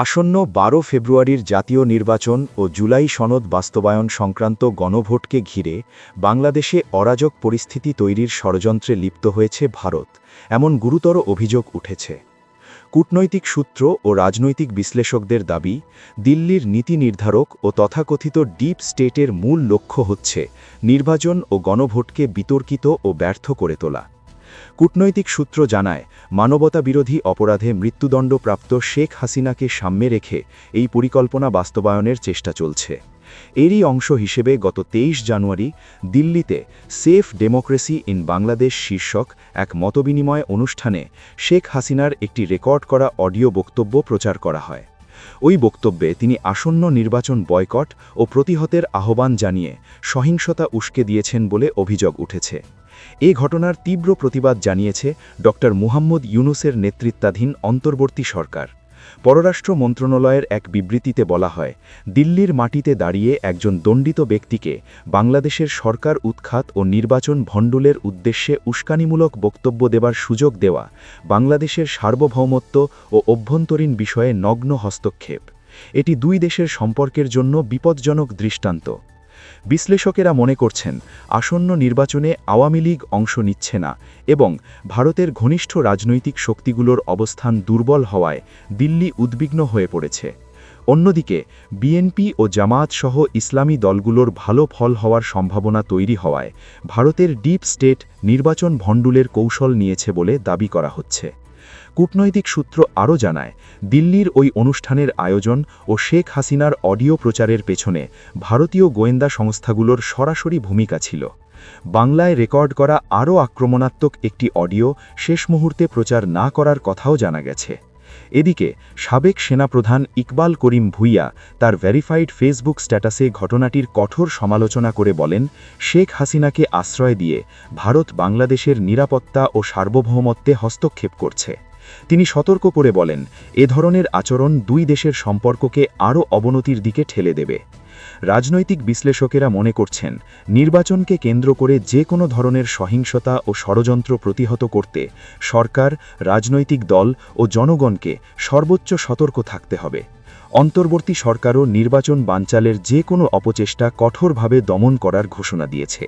আসন্ন ১২ ফেব্রুয়ারির জাতীয় নির্বাচন ও জুলাই সনদ বাস্তবায়ন সংক্রান্ত গণভোটকে ঘিরে বাংলাদেশে অরাজক পরিস্থিতি তৈরির ষড়যন্ত্রে লিপ্ত হয়েছে ভারত, এমন গুরুতর অভিযোগ উঠেছে। কূটনৈতিক সূত্র ও রাজনৈতিক বিশ্লেষকদের দাবি, দিল্লির নীতি নির্ধারক ও তথাকথিত ডিপ স্টেটের মূল লক্ষ্য হচ্ছে নির্বাচন ও গণভোটকে বিতর্কিত ও ব্যর্থ করে তোলা। কূটনৈতিক সূত্র জানায়, মানবতাবিরোধী অপরাধে মৃত্যুদণ্ডপ্রাপ্ত শেখ হাসিনাকে সামনে রেখে এই পরিকল্পনা বাস্তবায়নের চেষ্টা চলছে। এরই অংশ হিসেবে গত ২৩ জানুয়ারি দিল্লিতে সেফ ডেমোক্রেসি ইন বাংলাদেশ শীর্ষক এক মতবিনিময় অনুষ্ঠানে শেখ হাসিনার একটি রেকর্ড করা অডিও বক্তব্য প্রচার করা হয়। ওই বক্তব্যে তিনি আসন্ন নির্বাচন বয়কট ও প্রতিহতের আহ্বান জানিয়ে সহিংসতা উস্কে দিয়েছেন বলে অভিযোগ উঠেছে। এ ঘটনার তীব্র প্রতিবাদ জানিয়েছে ড. মুহাম্মদ ইউনূসের নেতৃত্বাধীন অন্তর্বর্তী সরকার। পররাষ্ট্র মন্ত্রণালয়ের এক বিবৃতিতে বলা হয়, দিল্লির মাটিতে দাঁড়িয়ে একজন দণ্ডিত ব্যক্তিকে বাংলাদেশের সরকার উৎখাত ও নির্বাচন ভণ্ডুলের উদ্দেশ্যে উস্কানিমূলক বক্তব্য দেবার সুযোগ দেওয়া বাংলাদেশের সার্বভৌমত্ব ও অভ্যন্তরীণ বিষয়ে নগ্ন হস্তক্ষেপ। এটি দুই দেশের সম্পর্কের জন্য বিপজ্জনক দৃষ্টান্ত। বিশ্লেষকেরা মনে করছেন, আসন্ন নির্বাচনে আওয়ামী লীগ অংশ নিচ্ছে না এবং ভারতের ঘনিষ্ঠ রাজনৈতিক শক্তিগুলোর অবস্থান দুর্বল হওয়ায় দিল্লি উদ্বিগ্ন হয়ে পড়েছে। অন্যদিকে বিএনপি ও জামায়াত সহ ইসলামী দলগুলোর ভালো ফল হওয়ার সম্ভাবনা তৈরি হওয়ায় ভারতের ডিপ স্টেট নির্বাচন ভণ্ডুলের কৌশল নিয়েছে বলে দাবি করা হচ্ছে। কূটনৈতিক সূত্র আরও জানায়, দিল্লির ওই অনুষ্ঠানের আয়োজন ও শেখ হাসিনার অডিও প্রচারের পেছনে ভারতীয় গোয়েন্দা সংস্থাগুলোর সরাসরি ভূমিকা ছিল। বাংলায় রেকর্ড করা আরও আক্রমণাত্মক একটি অডিও শেষ মুহূর্তে প্রচার না করার কথাও জানা গেছে। এদিকে সাবেক সেনাপ্রধান ইকবাল করিম ভূঁইয়া তার ভেরিফাইড ফেসবুক স্ট্যাটাসে ঘটনাটির কঠোর সমালোচনা করে বলেন, শেখ হাসিনাকে আশ্রয় দিয়ে ভারত বাংলাদেশের নিরাপত্তা ও সার্বভৌমত্বে হস্তক্ষেপ করছে। তিনি সতর্ক করে বলেন, এ ধরনের আচরণ দুই দেশের সম্পর্ককে আরও অবনতির দিকে ঠেলে দেবে। রাজনৈতিক বিশ্লেষকেরা মনে করছেন, নির্বাচনকে কেন্দ্র করে যে কোনো ধরনের সহিংসতা ও ষড়যন্ত্র প্রতিহত করতে সরকার, রাজনৈতিক দল ও জনগণকে সর্বোচ্চ সতর্ক থাকতে হবে। অন্তর্বর্তী সরকারও নির্বাচন বানচালের যে কোনো অপচেষ্টা কঠোরভাবে দমন করার ঘোষণা দিয়েছে।